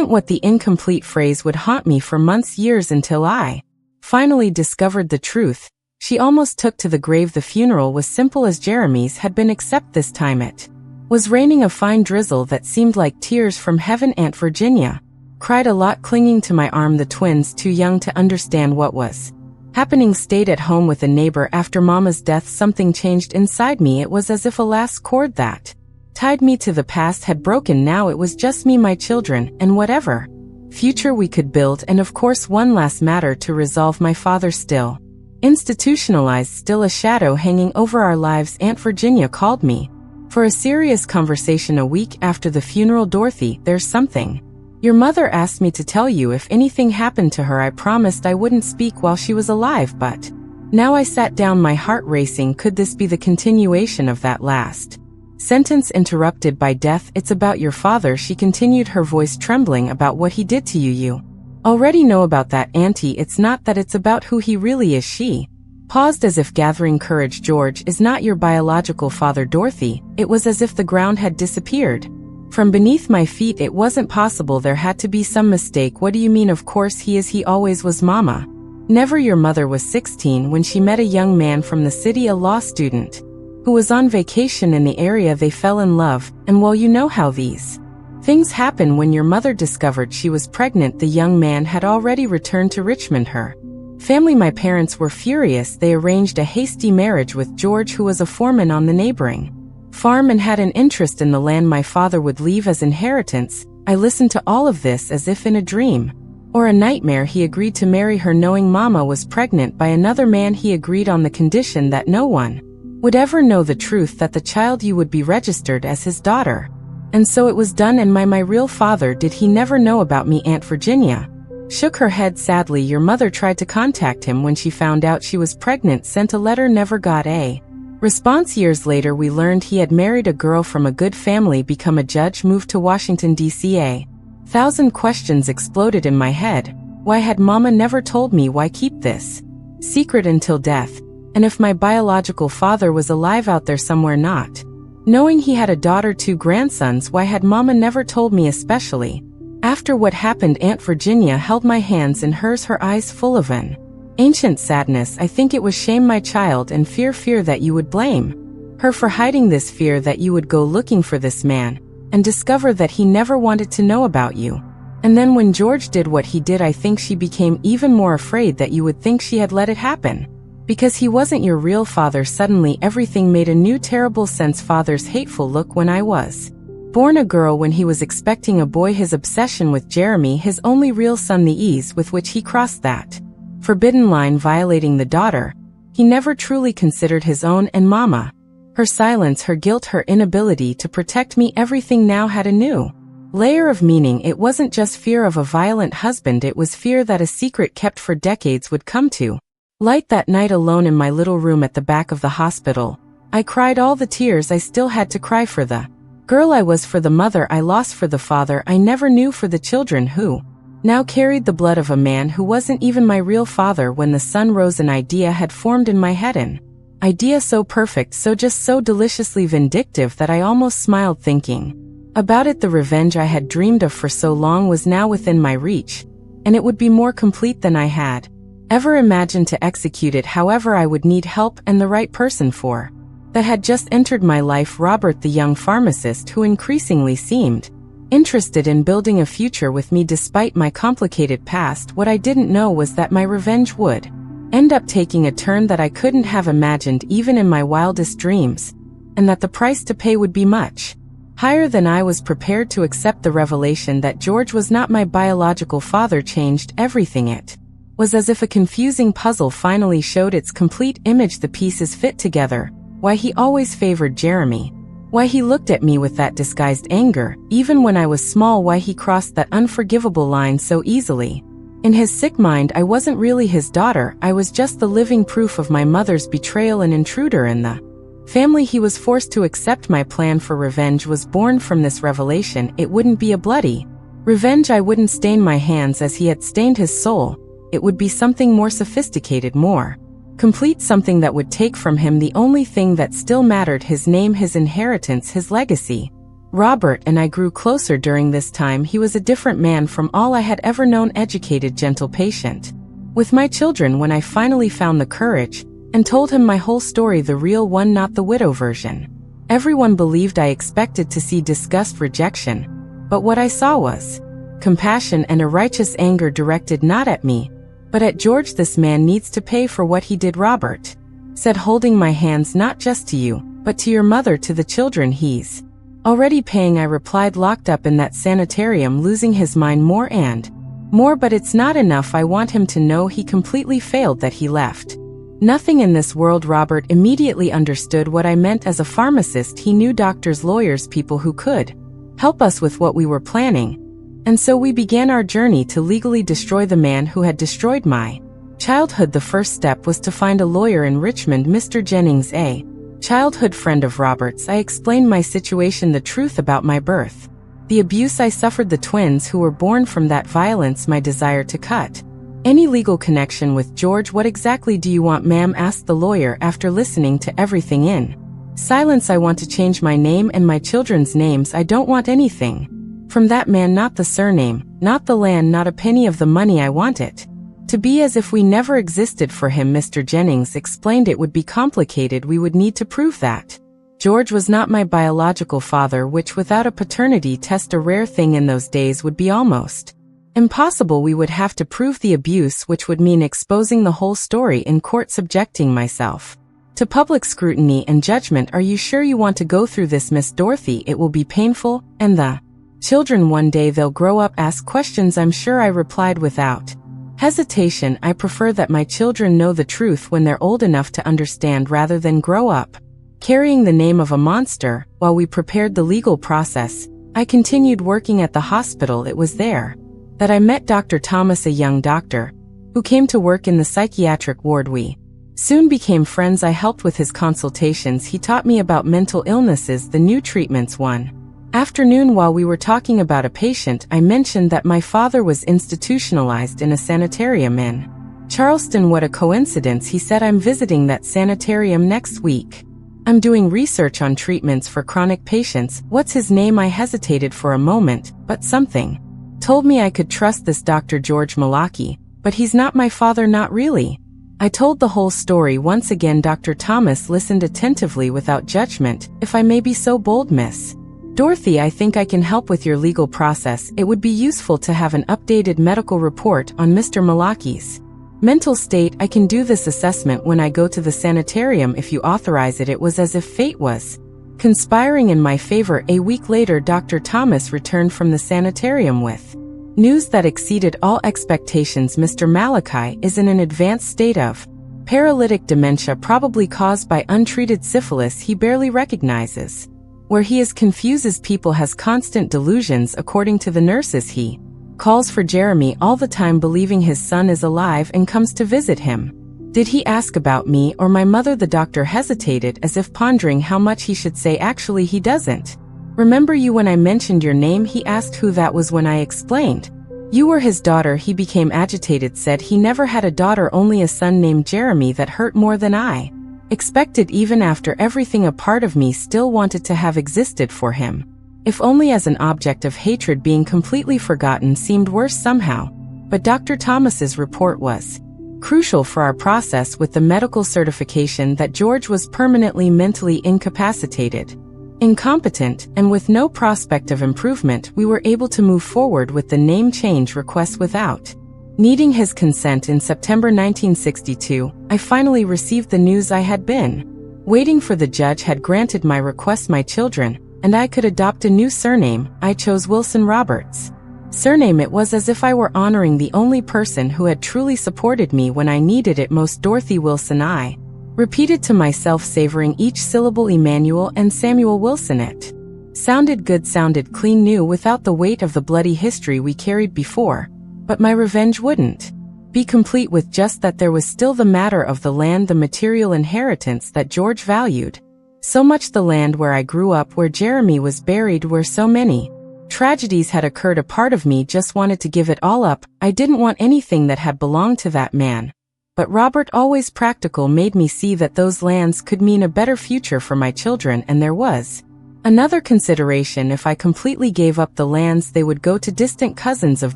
what the incomplete phrase would haunt me for months, years, until I finally discovered the truth. She almost took to the grave. The funeral was simple as Jeremy's had been, except this time it was raining, a fine drizzle that seemed like tears from heaven. Aunt Virginia cried a lot, clinging to my arm. The twins, too young to understand what was happening, stayed at home with a neighbor. After Mama's death, something changed inside me. It was as if a last cord that tied me to the past had broken. Now it was just me, my children, and whatever future we could build. And of course, one last matter to resolve. My father still institutionalized, still a shadow hanging over our lives. Aunt Virginia called me for a serious conversation a week after the funeral. Dorothy, there's something Your mother asked me to tell you if anything happened to her. I promised I wouldn't speak while she was alive, but now I sat down, my heart racing. Could this be the continuation of that last sentence interrupted by death? It's about your father, she continued, her voice trembling. About what he did to you. You already know about that, Auntie. It's not that, it's about who he really is. She paused as if gathering courage. George is not your biological father, Dorothy. It was as if the ground had disappeared from beneath my feet. It wasn't possible. There had to be some mistake. What do you mean? Of course he is. He always was, Mama. Never. Your mother was 16 when she met a young man from the city, a law student, who was on vacation in the area. They fell in love, and well, you know how these things happen. When your mother discovered she was pregnant, the young man had already returned to Richmond. Her family, my parents, were furious. They arranged a hasty marriage with George, who was a foreman on the neighboring farm and had an interest in the land my father would leave as inheritance. I listened to all of this as if in a dream or a nightmare. He agreed to marry her knowing Mama was pregnant by another man. He agreed on the condition that no one would ever know the truth, that the child you would be registered as his daughter. And so it was done. And my real father, did he never know about me? Aunt Virginia shook her head sadly. Your mother tried to contact him when she found out she was pregnant, sent a letter, never got a response. Years later we learned he had married a girl from a good family, become a judge, moved to Washington, D.C. A thousand questions exploded in my head. Why had Mama never told me? Why keep this secret until death? And if my biological father was alive out there somewhere, not knowing he had a daughter, 2 grandsons, why had Mama never told me? Especially after what happened. Aunt Virginia held my hands in hers, her eyes full of an ancient sadness. I think it was shame, my child, and fear that you would blame her for hiding this, fear that you would go looking for this man and discover that he never wanted to know about you. And then when George did what he did, I think she became even more afraid that you would think she had let it happen because he wasn't your real father. Suddenly everything made a new terrible sense. Father's hateful look when I was born a girl, when he was expecting a boy, his obsession with Jeremy, his only real son, the ease with which he crossed that forbidden line, violating the daughter he never truly considered his own, and Mama, her silence, her guilt, her inability to protect me. Everything now had a new layer of meaning. It wasn't just fear of a violent husband, it was fear that a secret kept for decades would come to light. That night alone in my little room at the back of the hospital, I cried all the tears I still had to cry for the girl I was, for the mother I lost, for the father I never knew, for the children who now carried the blood of a man who wasn't even my real father. When the sun rose, an idea had formed in my head, an idea so perfect, so just so deliciously vindictive that I almost smiled thinking about it. The revenge I had dreamed of for so long was now within my reach, and it would be more complete than I had ever imagined. To execute it, however, I would need help, and the right person for that had just entered my life. Robert, the young pharmacist who increasingly seemed interested in building a future with me despite my complicated past. What I didn't know was that my revenge would end up taking a turn that I couldn't have imagined even in my wildest dreams, and that the price to pay would be much higher than I was prepared to accept. The revelation that George was not my biological father changed everything. It was as if a confusing puzzle finally showed its complete image. The pieces fit together. Why he always favored Jeremy, why he looked at me with that disguised anger, even when I was small, why he crossed that unforgivable line so easily. In his sick mind, I wasn't really his daughter, I was just the living proof of my mother's betrayal, an intruder in the family he was forced to accept. My plan for revenge was born from this revelation. It wouldn't be a bloody revenge. I wouldn't stain my hands as he had stained his soul. It would be something more sophisticated, more complete, something that would take from him the only thing that still mattered: his name, his inheritance, his legacy. Robert and I grew closer during this time. He was a different man from all I had ever known, educated, gentle, patient with my children. When I finally found the courage and told him my whole story, the real one, not the widow version, everyone believed. I expected to see disgust, rejection, but what I saw was compassion and a righteous anger directed not at me, but at George. This man needs to pay for what he did, Robert said, holding my hands. Not just to you, but to your mother, to the children. He's already paying, I replied, locked up in that sanitarium, losing his mind more and more. But it's not enough. I want him to know he completely failed, that he left nothing in this world. Robert immediately understood what I meant. As a pharmacist, he knew doctors, lawyers, people who could help us with what we were planning. And so we began our journey to legally destroy the man who had destroyed my childhood. The first step was to find a lawyer in Richmond, Mr. Jennings, a childhood friend of Robert's. I explained my situation, the truth about my birth, the abuse I suffered, the twins who were born from that violence, my desire to cut any legal connection with George. What exactly do you want, ma'am? Asked the lawyer after listening to everything in silence. I want to change my name and my children's names. I don't want anything from that man, not the surname, not the land, not a penny of the money. I want it to be as if we never existed. For him, Mr. Jennings explained, it would be complicated. We would need to prove that George was not my biological father, which without a paternity test, a rare thing in those days, would be almost impossible. We would have to prove the abuse, which would mean exposing the whole story in court, subjecting myself to public scrutiny and judgment. Are you sure you want to go through this, Miss Dorothy? It will be painful, and the children, one day they'll grow up, ask questions, I'm sure, I replied without hesitation. I prefer that my children know the truth when they're old enough to understand, rather than grow up carrying the name of a monster. While we prepared the legal process, I continued working at the hospital. It was there that I met Dr. Thomas, a young doctor who came to work in the psychiatric ward. We soon became friends. I helped with his consultations. He taught me about mental illnesses, the new treatments. One afternoon, while we were talking about a patient, I mentioned that my father was institutionalized in a sanitarium in Charleston. What a coincidence, he said. I'm visiting that sanitarium next week. I'm doing research on treatments for chronic patients. What's his name? I hesitated for a moment, but something told me I could trust this Dr. George Malaki. But he's not my father. Not really. I told the whole story once again. Dr. Thomas listened attentively without judgment. If I may be so bold, Miss Dorothy, I think I can help with your legal process. It would be useful to have an updated medical report on Mr. Malaki's mental state. I can do this assessment when I go to the sanitarium if you authorize it. It was as if fate was conspiring in my favor. A week later, Dr. Thomas returned from the sanitarium with news that exceeded all expectations. Mr. Malachi is in an advanced state of paralytic dementia, probably caused by untreated syphilis he barely recognizes. Where he is confuses people, has constant delusions. According to the nurses, he calls for Jeremy all the time, believing his son is alive, and comes to visit him. Did he ask about me or my mother? The doctor hesitated, as if pondering how much he should say. Actually, he doesn't remember you. When I mentioned your name, he asked who that was. When I explained you were his daughter, he became agitated, said he never had a daughter, only a son named Jeremy. That hurt more than I expected. Even after everything, a part of me still wanted to have existed for him, if only as an object of hatred. Being completely forgotten seemed worse somehow. But Dr. Thomas's report was crucial for our process. With the medical certification that George was permanently mentally incapacitated, incompetent, and with no prospect of improvement, we were able to move forward with the name change request without needing his consent. In September 1962, I finally received the news I had been waiting for. The judge had granted my request. My children and I could adopt a new surname. I chose Wilson Roberts' surname. It was as if I were honoring the only person who had truly supported me when I needed it most. Dorothy Wilson, I repeated to myself, savoring each syllable. Emmanuel and Samuel Wilson. It sounded good, sounded clean, new, without the weight of the bloody history we carried before. But my revenge wouldn't be complete with just that. There was still the matter of the land, the material inheritance that George valued so much, the land where I grew up, where Jeremy was buried, where so many tragedies had occurred. A part of me just wanted to give it all up. I didn't want anything that had belonged to that man. But Robert, always practical, made me see that those lands could mean a better future for my children. And there was another consideration. If I completely gave up the lands, they would go to distant cousins of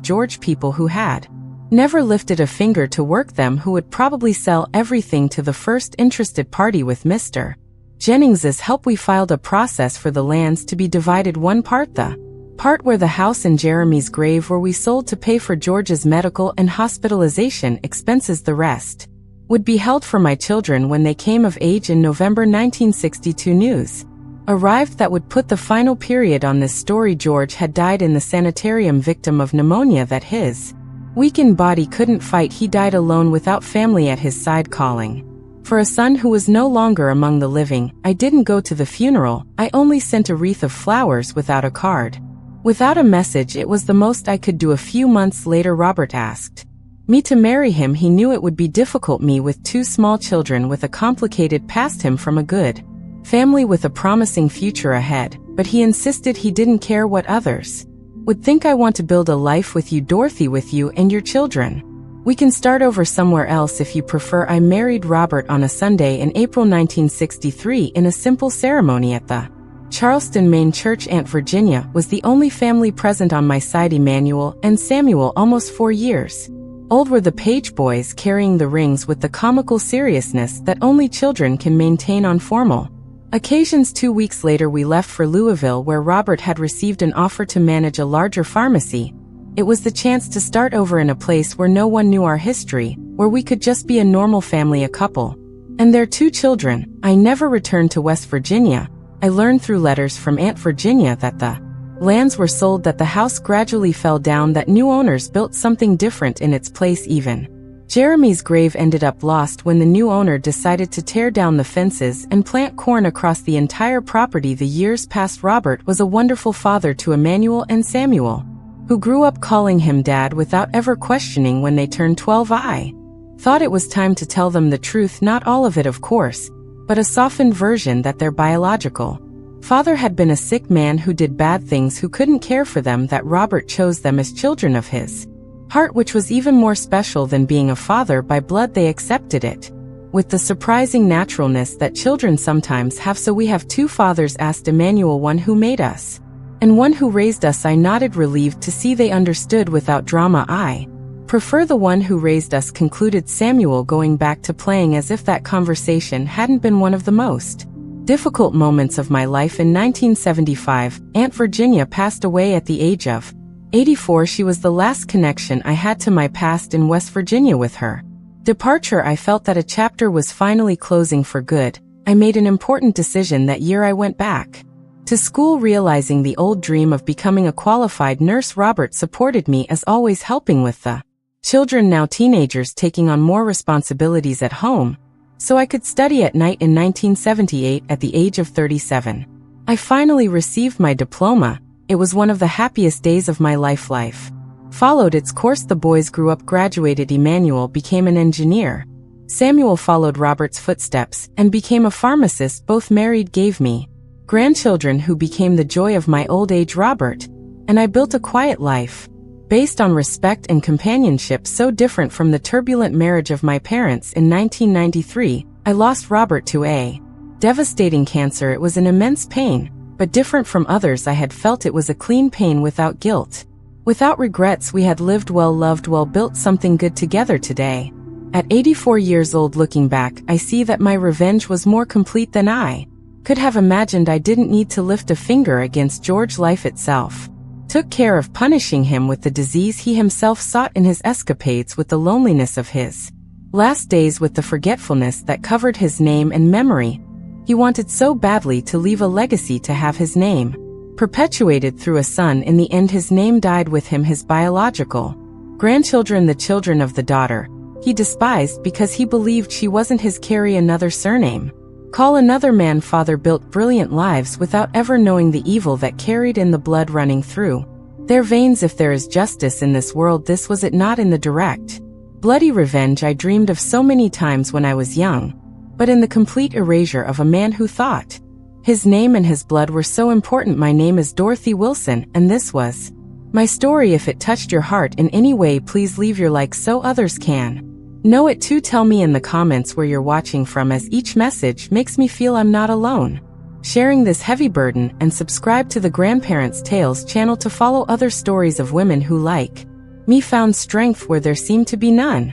George, people who had never lifted a finger to work them, who would probably sell everything to the first interested party. With Mr. Jennings's help, we filed a process for the lands to be divided. One part, the part where the house in Jeremy's grave were, we sold to pay for George's medical and hospitalization expenses. The rest would be held for my children when they came of age. In November 1962, news arrived that would put the final period on this story. George had died in the sanitarium, victim of pneumonia that his weakened body couldn't fight. He died alone, without family at his side, calling for a son who was no longer among the living. I didn't go to the funeral. I only sent a wreath of flowers without a card. Without a message, it was the most I could do. A few months later, Robert asked me to marry him. He knew it would be difficult, me with 2 small children with a complicated past, him from a good family with a promising future ahead, but he insisted he didn't care what others would think. I want to build a life with you, Dorothy, with you and your children. We can start over somewhere else if you prefer. I married Robert on a Sunday in April 1963 in a simple ceremony at the Charleston, Maine church. Aunt Virginia was the only family present on my side. Emmanuel and Samuel, almost 4 years old, were the page boys, carrying the rings with the comical seriousness that only children can maintain on formal occasions. 2 weeks later, we left for Louisville, where Robert had received an offer to manage a larger pharmacy. It was the chance to start over in a place where no one knew our history, where we could just be a normal family, a couple and their 2 children. I never returned to West Virginia. I learned through letters from Aunt Virginia that the lands were sold, that the house gradually fell down, that new owners built something different in its place. Even Jeremy's grave ended up lost when the new owner decided to tear down the fences and plant corn across the entire property. The years passed. Robert was a wonderful father to Emmanuel and Samuel, who grew up calling him Dad without ever questioning. When they turned 12, I thought it was time to tell them the truth, not all of it, of course, but a softened version, that their biological father had been a sick man who did bad things, who couldn't care for them, that Robert chose them as children of his heart, which was even more special than being a father by blood. They accepted it with the surprising naturalness that children sometimes have. So we have 2 fathers, asked Emmanuel, one who made us and one who raised us. I nodded, relieved to see they understood without drama. I prefer the one who raised us, concluded Samuel, going back to playing as if that conversation hadn't been one of the most difficult moments of my life. In 1975, Aunt Virginia passed away at the age of 84. She was the last connection I had to my past in West Virginia. With her departure, I felt that a chapter was finally closing for good. I made an important decision that year. I went back to school, realizing the old dream of becoming a qualified nurse. Robert supported me as always, helping with the children, now teenagers, taking on more responsibilities at home, so I could study at night. In 1978, at the age of 37, I finally received my diploma. It was one of the happiest days of my life. Life followed its course. The boys grew up, graduated. Emmanuel became an engineer. Samuel followed Robert's footsteps and became a pharmacist. Both married, gave me grandchildren who became the joy of my old age. Robert and I built a quiet life based on respect and companionship, so different from the turbulent marriage of my parents. In 1993, I lost Robert to a devastating cancer. It was an immense pain, but different from others I had felt. It was a clean pain, without guilt, without regrets. We had lived well, loved well, built something good together. Today, at 84 years old, looking back, I see that my revenge was more complete than I could have imagined. I didn't need to lift a finger against George. Life itself took care of punishing him with the disease he himself sought in his escapades, with the loneliness of his last days, with the forgetfulness that covered his name and memory. He wanted so badly to leave a legacy, to have his name perpetuated through a son. In the end, his name died with him. His biological grandchildren, the children of the daughter he despised because he believed she wasn't his, carry another surname, call another man father, built brilliant lives without ever knowing the evil that carried in the blood running through their veins. If there is justice in this world, this was it, not in the direct, bloody revenge I dreamed of so many times when I was young, but in the complete erasure of a man who thought his name and his blood were so important. My name is Dorothy Wilson, and this was my story. If it touched your heart in any way, please leave your like so others can know it too. Tell me in the comments where you're watching from, as each message makes me feel I'm not alone sharing this heavy burden. And subscribe to the Grandparents' Tales channel to follow other stories of women who, like me, found strength where there seemed to be none.